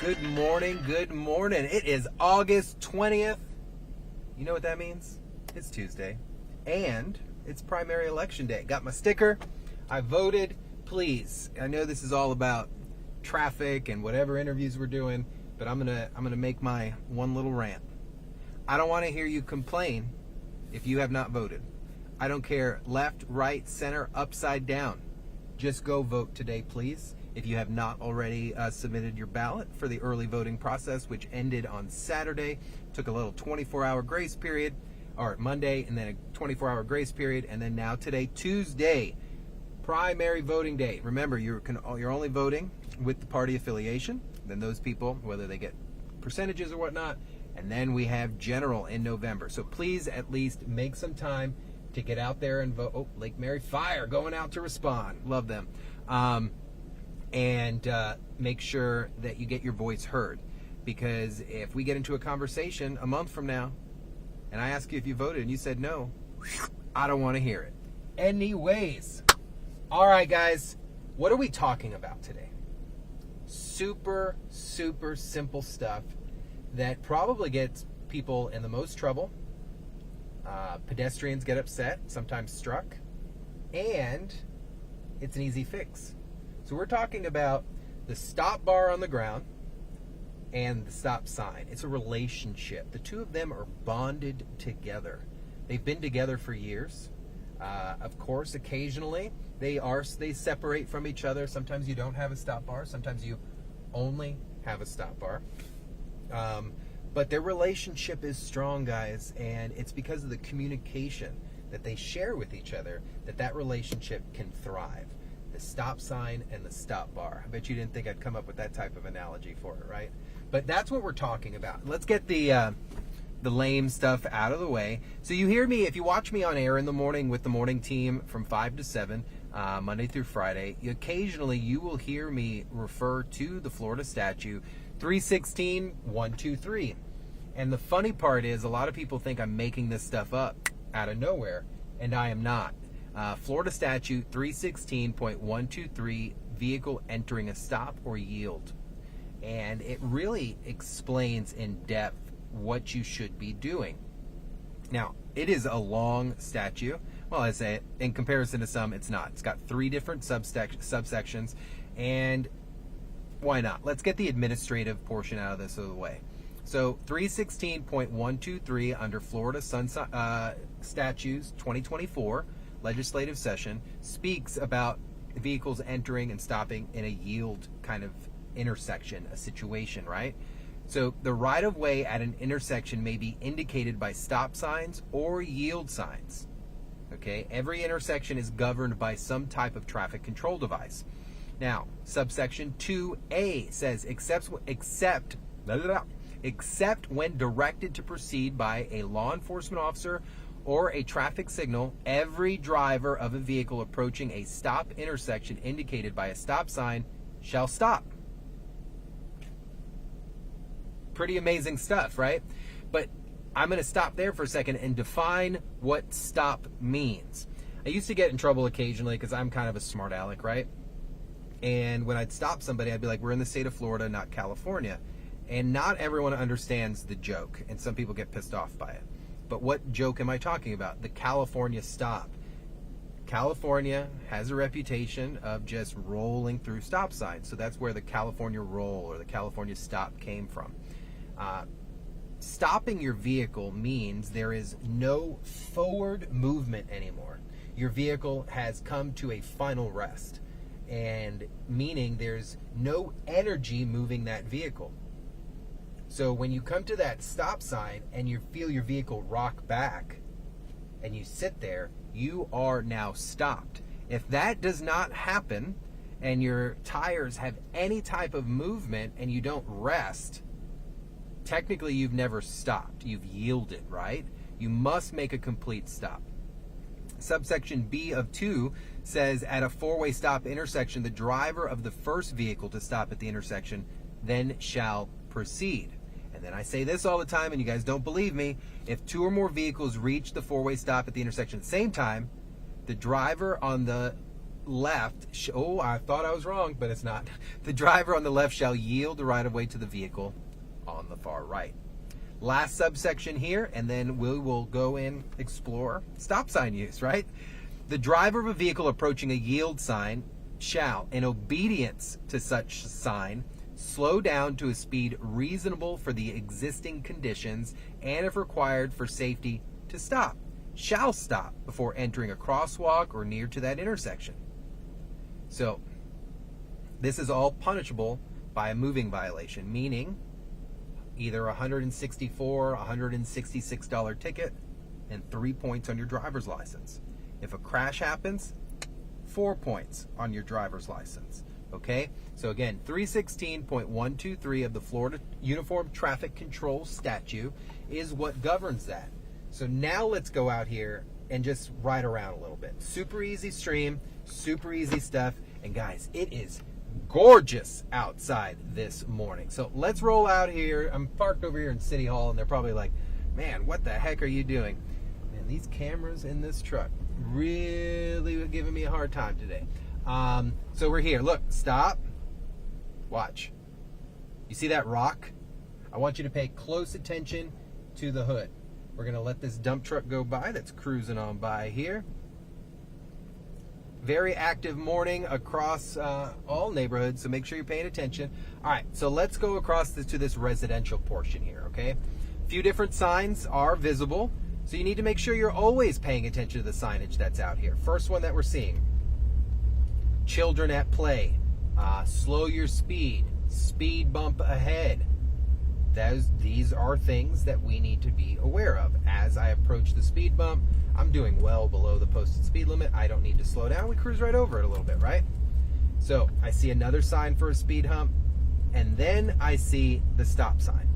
Good morning, good morning. It is August 20th. You know what that means? It's Tuesday. And it's primary election day. Got my sticker. I voted. Please, I know this is all about traffic and whatever interviews we're doing, but I'm gonna make my one little rant. I don't want to hear you complain if you have not voted. I don't care left, right, center, upside down. Just go vote today, please. If you have not already submitted your ballot for the early voting process, which ended on Saturday, took a little 24-hour grace period, or Monday, and then a 24-hour grace period, and then now today, Tuesday, primary voting day. Remember, you're only voting with the party affiliation. Then those people, whether they get percentages or whatnot, and then we have general in November. So please at least make some time to get out there and vote. Oh, Lake Mary Fire going out to respond. Love them. And make sure that you get your voice heard. Because if we get into a conversation a month from now, and I ask you if you voted and you said no, I don't want to hear it. Anyways, all right, guys, what are we talking about today? Super, super simple stuff that probably gets people in the most trouble. Pedestrians get upset, sometimes struck, and it's an easy fix. So we're talking about the stop bar on the ground and the stop sign. It's a relationship. The two of them are bonded together. They've been together for years. Of course, occasionally they separate from each other. Sometimes you don't have a stop bar. Sometimes you only have a stop bar. But their relationship is strong, guys, and it's because of the communication that they share with each other that relationship can thrive. The stop sign and the stop bar. I bet you didn't think I'd come up with that type of analogy for it, right? But that's what we're talking about. Let's get the lame stuff out of the way. So you hear me, if you watch me on air in the morning with the morning team from 5 to 7, Monday through Friday, occasionally you will hear me refer to the Florida statute 316.123. And the funny part is a lot of people think I'm making this stuff up out of nowhere, and I am not. Florida statute 316.123, vehicle entering a stop or yield. And it really explains in depth what you should be doing. Now, it is a long statute. Well, I say it, in comparison to some, it's not. It's got 3 different subsections, and why not? Let's get the administrative portion out of this out of the way. So 316.123 under Florida Statutes 2024 legislative session speaks about vehicles entering and stopping in a yield kind of intersection, a situation, right? So the right-of-way at an intersection may be indicated by stop signs or yield signs. Okay, every intersection is governed by some type of traffic control device. Now, subsection 2A says except when directed to proceed by a law enforcement officer or a traffic signal, every driver of a vehicle approaching a stop intersection indicated by a stop sign shall stop. Pretty amazing stuff, right? But I'm going to stop there for a second and define what stop means. I used to get in trouble occasionally because I'm kind of a smart aleck, right? And when I'd stop somebody, I'd be like, we're in the state of Florida, not California. And not everyone understands the joke, and some people get pissed off by it. But what joke am I talking about? The California stop. California has a reputation of just rolling through stop signs. So that's where the California roll or the California stop came from. Stopping your vehicle means there is no forward movement anymore. Your vehicle has come to a final rest, and meaning there's no energy moving that vehicle. So when you come to that stop sign and you feel your vehicle rock back and you sit there, you are now stopped. If that does not happen and your tires have any type of movement and you don't rest, technically you've never stopped. You've yielded, right? You must make a complete stop. Subsection B of 2 says at a 4-way stop intersection, the driver of the first vehicle to stop at the intersection then shall proceed. And then I say this all the time, and you guys don't believe me. If 2 or more vehicles reach the 4-way stop at the intersection at the same time, the driver on the left, oh, I thought I was wrong, but it's not. The driver on the left shall yield the right-of-way to the vehicle on the far right. Last subsection here, and then we will go in explore stop sign use, right? The driver of a vehicle approaching a yield sign shall, in obedience to such sign, slow down to a speed reasonable for the existing conditions, and if required for safety, to stop. Shall stop before entering a crosswalk or near to that intersection. So, this is all punishable by a moving violation, meaning either a $164, $166 ticket and 3 points on your driver's license. If a crash happens, 4 points on your driver's license. Okay? So again, 316.123 of the Florida Uniform Traffic Control Statute is what governs that. So now let's go out here and just ride around a little bit. Super easy stream, super easy stuff. And guys, it is gorgeous outside this morning. So let's roll out here. I'm parked over here in City Hall, and they're probably like, man, what the heck are you doing? Man, these cameras in this truck really giving me a hard time today. So we're here. Look, stop. Watch. You see that rock? I want you to pay close attention to the hood. We're going to let this dump truck go by that's cruising on by here. Very active morning across all neighborhoods, so make sure you're paying attention. All right, so let's go across to this residential portion here, okay? A few different signs are visible, so you need to make sure you're always paying attention to the signage that's out here. First one that we're seeing, children at play, slow your speed, speed bump ahead. These are things that we need to be aware of. As I approach the speed bump, I'm doing well below the posted speed limit. I don't need to slow down. We cruise right over it a little bit, right? So I see another sign for a speed hump, and then I see the stop sign.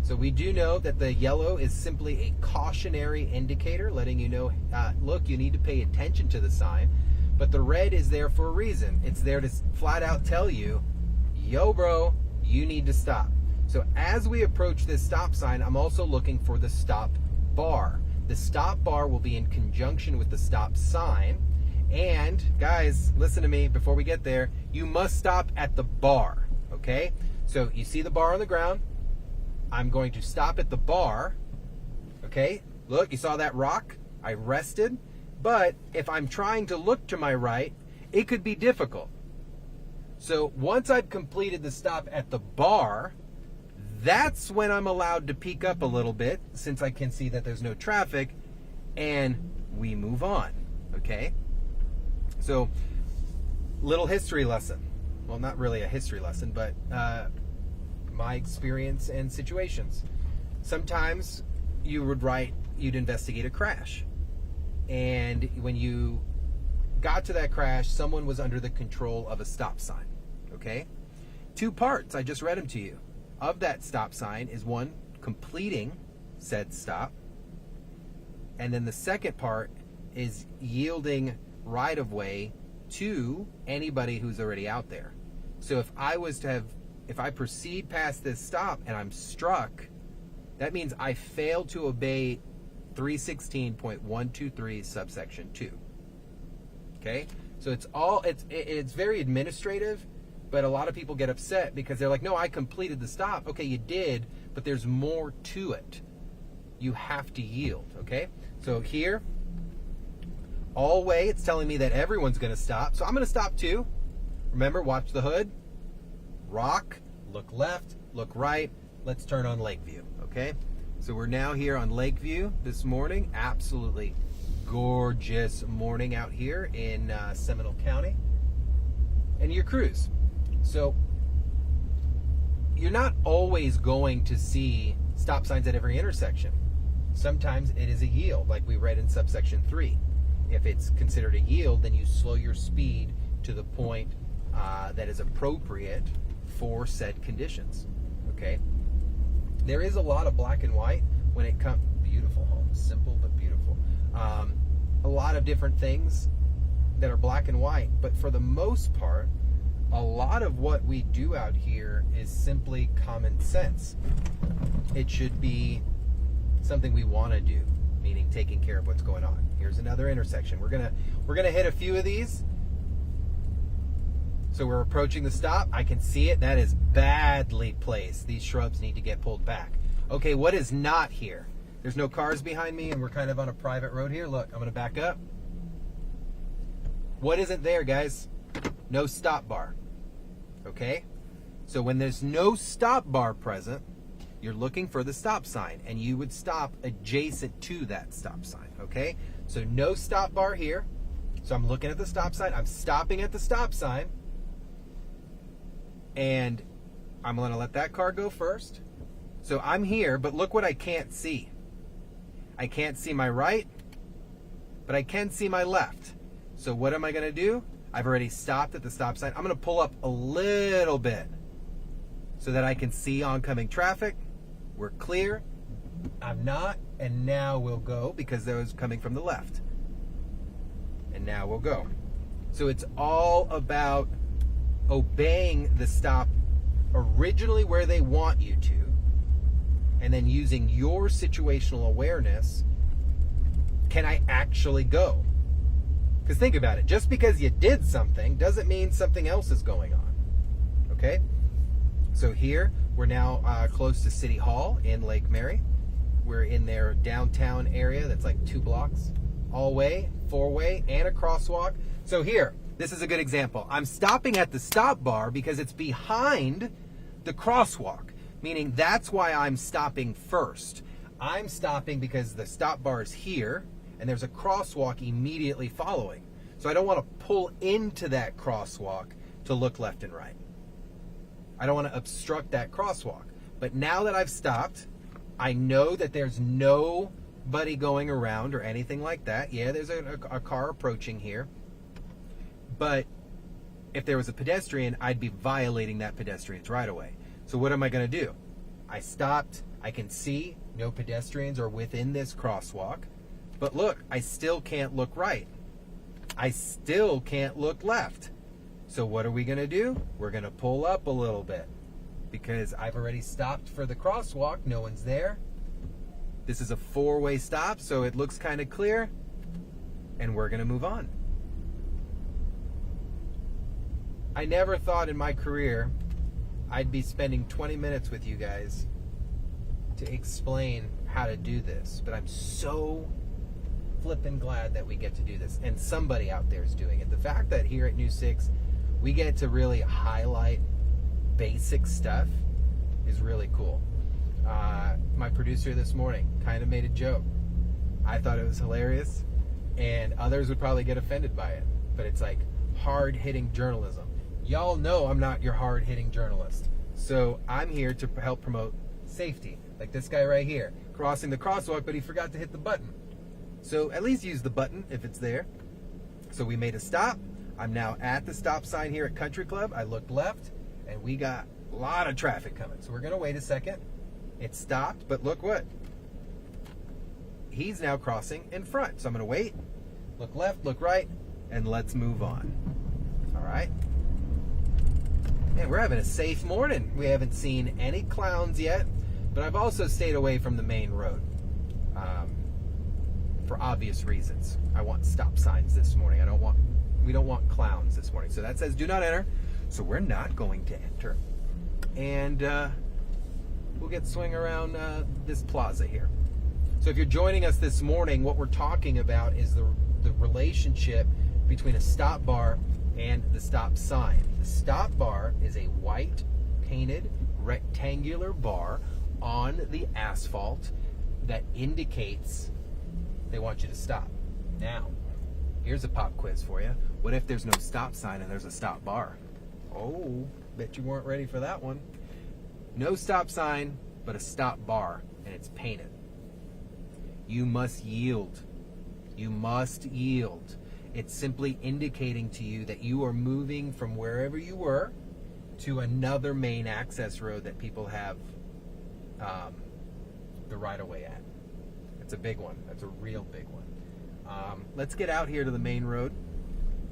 So we do know that the yellow is simply a cautionary indicator, letting you know, look, you need to pay attention to the sign. But the red is there for a reason. It's there to flat out tell you, yo, bro, you need to stop. So as we approach this stop sign, I'm also looking for the stop bar. The stop bar will be in conjunction with the stop sign. And guys, listen to me before we get there. You must stop at the bar, okay? So you see the bar on the ground. I'm going to stop at the bar, okay? Look, you saw that rock? I rested. But if I'm trying to look to my right, it could be difficult. So once I've completed the stop at the bar, that's when I'm allowed to peek up a little bit, since I can see that there's no traffic, and we move on, okay? So, little history lesson. Well, not really a history lesson, but my experience and situations. Sometimes you'd investigate a crash. And when you got to that crash, someone was under the control of a stop sign, okay? 2 parts, I just read them to you. Of that stop sign is one, completing said stop. And then the second part is yielding right-of-way to anybody who's already out there. So if I proceed past this stop and I'm struck, that means I failed to obey 316.123 subsection 2. Okay? So it's very administrative. But a lot of people get upset because they're like, no, I completed the stop. Okay, you did, but there's more to it. You have to yield, okay? So here, all way, it's telling me that everyone's going to stop. So I'm going to stop too. Remember, watch the hood. Rock, look left, look right. Let's turn on Lakeview, okay? So we're now here on Lakeview this morning. Absolutely gorgeous morning out here in Seminole County. And your cruise. So you're not always going to see stop signs at every intersection. Sometimes it is a yield, like we read in subsection 3. If it's considered a yield, then you slow your speed to the point that is appropriate for said conditions. Okay? There is a lot of black and white when it comes. Beautiful home, simple but beautiful. A lot of different things that are black and white, but for the most part, a lot of what we do out here is simply common sense. It should be something we want to do, meaning taking care of what's going on. Here's another intersection. We're gonna hit a few of these. So we're approaching the stop. I can see it. That is badly placed. These shrubs need to get pulled back. Okay, what is not here? There's no cars behind me, and we're kind of on a private road here. Look, I'm going to back up. What isn't there, guys? No stop bar. Okay? So when there's no stop bar present, you're looking for the stop sign, and you would stop adjacent to that stop sign. Okay? So no stop bar here. So I'm looking at the stop sign. I'm stopping at the stop sign. And I'm going to let that car go first. So I'm here, but look what I can't see. I can't see my right, but I can see my left. So what am I going to do? I've already stopped at the stop sign. I'm going to pull up a little bit so that I can see oncoming traffic. We're clear. I'm not. And now we'll go because that was coming from the left. And now we'll go. So it's all about obeying the stop originally where they want you to, and then using your situational awareness. Can I actually go? Because think about it, just because you did something doesn't mean something else is going on. Okay? So here, we're now close to City Hall in Lake Mary. We're in their downtown area that's like 2 blocks. All-way, 4-way, and a crosswalk. So here, this is a good example. I'm stopping at the stop bar because it's behind the crosswalk, meaning that's why I'm stopping first. I'm stopping because the stop bar is here, and there's a crosswalk immediately following. So I don't want to pull into that crosswalk to look left and right. I don't want to obstruct that crosswalk. But now that I've stopped, I know that there's nobody going around or anything like that. Yeah, there's a car approaching here. But if there was a pedestrian, I'd be violating that pedestrian's right of way. So what am I going to do? I stopped. I can see no pedestrians are within this crosswalk. But look, I still can't look right. I still can't look left. So what are we going to do? We're going to pull up a little bit because I've already stopped for the crosswalk. No one's there. This is a 4-way stop, so it looks kind of clear. And we're going to move on. I never thought in my career I'd be spending 20 minutes with you guys to explain how to do this, but I'm so flippin' glad that we get to do this, and somebody out there is doing it. The fact that here at New 6 we get to really highlight basic stuff is really cool. My producer this morning kind of made a joke. I thought it was hilarious, and others would probably get offended by it, but it's like hard-hitting journalism. Y'all know I'm not your hard-hitting journalist. So I'm here to help promote safety. Like this guy right here, crossing the crosswalk, but he forgot to hit the button. So at least use the button if it's there. So we made a stop. I'm now at the stop sign here at Country Club. I looked left, and we got a lot of traffic coming. So we're going to wait a second. It stopped, but look what? He's now crossing in front. So I'm going to wait, look left, look right, and let's move on. All right? Man, we're having a safe morning. We haven't seen any clowns yet, but I've also stayed away from the main road for obvious reasons. I want stop signs this morning. We don't want clowns this morning. So that says do not enter. So we're not going to enter. And we'll get swing around this plaza here. So if you're joining us this morning, what we're talking about is the relationship between a stop bar and the stop sign. The stop bar is a white painted rectangular bar on the asphalt that indicates they want you to stop. Now, here's a pop quiz for you. What if there's no stop sign and there's a stop bar? Oh, bet you weren't ready for that one. No stop sign, but a stop bar, and it's painted. You must yield. You must yield. It's simply indicating to you that you are moving from wherever you were to another main access road that people have the right-of-way at. It's a big one. That's a real big one. Let's get out here to the main road.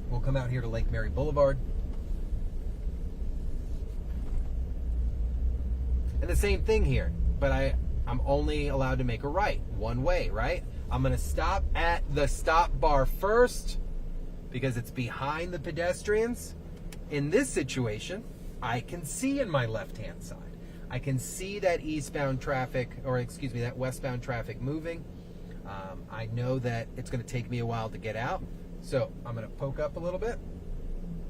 We'll come out here to Lake Mary Boulevard. And the same thing here, but I'm only allowed to make a right, one way, right? I'm going to stop at the stop bar first because it's behind the pedestrians. In this situation, I can see in my left-hand side. I can see that eastbound traffic, or excuse me, that westbound traffic moving. I know that it's going to take me a while to get out. So I'm going to poke up a little bit,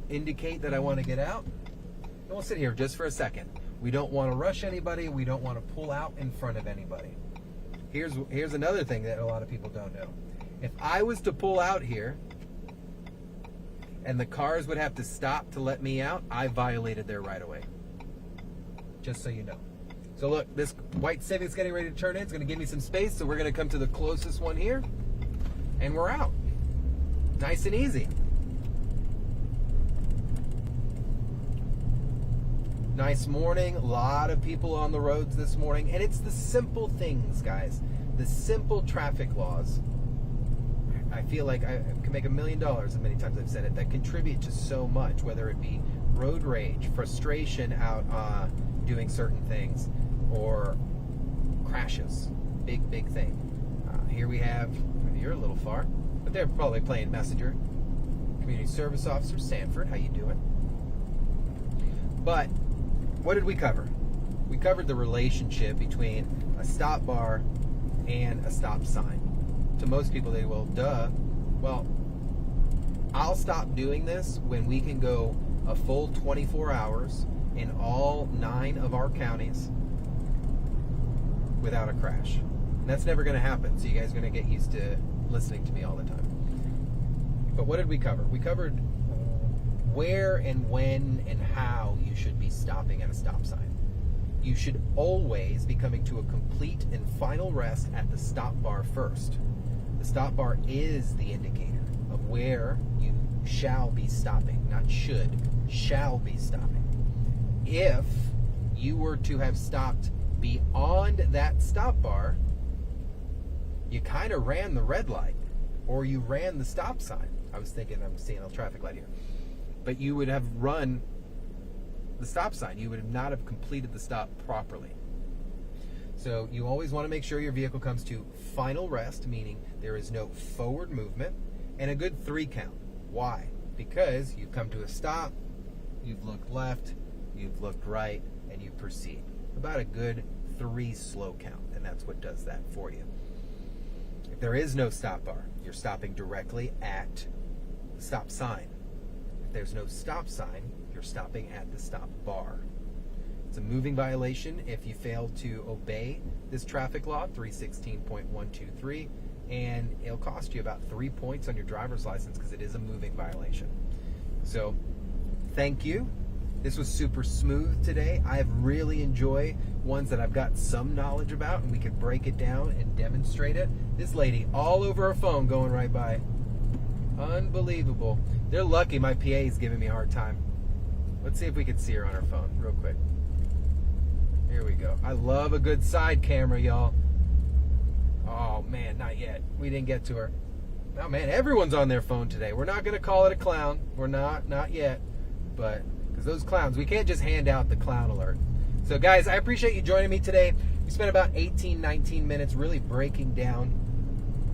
indicate that I want to get out, and we'll sit here just for a second. We don't want to rush anybody. We don't want to pull out in front of anybody. Here's another thing that a lot of people don't know. If I was to pull out here and the cars would have to stop to let me out, I violated their right of way. Just so you know. So look, this white Civic's getting ready to turn in. It's going to give me some space, so we're going to come to the closest one here, and we're out. Nice and easy. Nice morning. A lot of people on the roads this morning, and it's the simple things, guys. The simple traffic laws. I feel like I can make $1 million, as many times I've said it, that contribute to so much, whether it be road rage, frustration out doing certain things, or crashes. Big thing. Here we have, you're a little far, but they're probably playing Messenger. Community Service Officer Sanford, how you doing? But what did we cover? We covered the relationship between a stop bar and a stop sign. To most people, they will, duh. Well, I'll stop doing this when we can go a full 24 hours in all 9 of our counties without a crash. And that's never going to happen, so you guys are going to get used to listening to me all the time. But what did we cover? We covered where and when and how you should be stopping at a stop sign. You should always be coming to a complete and final rest at the stop bar first. The stop bar is the indicator of where you shall be stopping, not should, shall be stopping. If you were to have stopped beyond that stop bar, you kind of ran the red light, or you ran the stop sign. I was thinking I'm seeing a traffic light here. But you would have run the stop sign. You would not have completed the stop properly. So you always want to make sure your vehicle comes to final rest, meaning there is no forward movement, and a good 3 count. Why? Because you've come to a stop, you've looked left, you've looked right, and you proceed. About a good 3 slow count, and that's what does that for you. If there is no stop bar, you're stopping directly at the stop sign. If there's no stop sign, you're stopping at the stop bar. It's a moving violation if you fail to obey this traffic law, 316.123, and it'll cost you about 3 points on your driver's license because it is a moving violation. So, thank you. This was super smooth today. I really enjoy ones that I've got some knowledge about, and we can break it down and demonstrate it. This lady all over her phone going right by. Unbelievable. They're lucky my PA is giving me a hard time. Let's see if we can see her on her phone real quick. Here we go. I love a good side camera, y'all. Oh, man, not yet. We didn't get to her. Oh, man, everyone's on their phone today. We're not going to call it a clown. We're not yet. But, because those clowns, we can't just hand out the clown alert. So, guys, I appreciate you joining me today. We spent about 18, 19 minutes really breaking down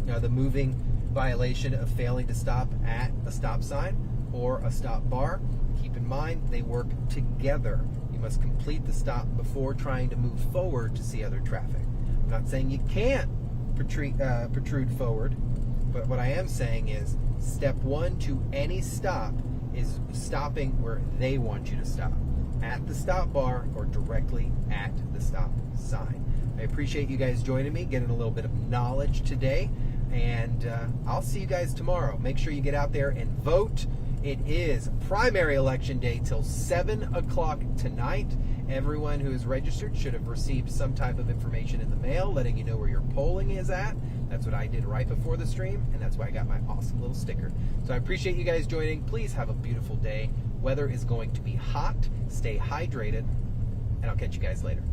the moving violation of failing to stop at a stop sign or a stop bar. Keep in mind, they work together. You must complete the stop before trying to move forward to see other traffic. I'm not saying you can't protrude forward, but what I am saying is step 1 to any stop is stopping where they want you to stop, at the stop bar or directly at the stop sign. I appreciate you guys joining me, getting a little bit of knowledge today, and I'll see you guys tomorrow. Make sure you get out there and vote. It is primary election day till 7 o'clock tonight. Everyone who is registered should have received some type of information in the mail letting you know where your polling is at. That's what I did right before the stream, and that's why I got my awesome little sticker. So I appreciate you guys joining. Please have a beautiful day. Weather is going to be hot. Stay hydrated, and I'll catch you guys later.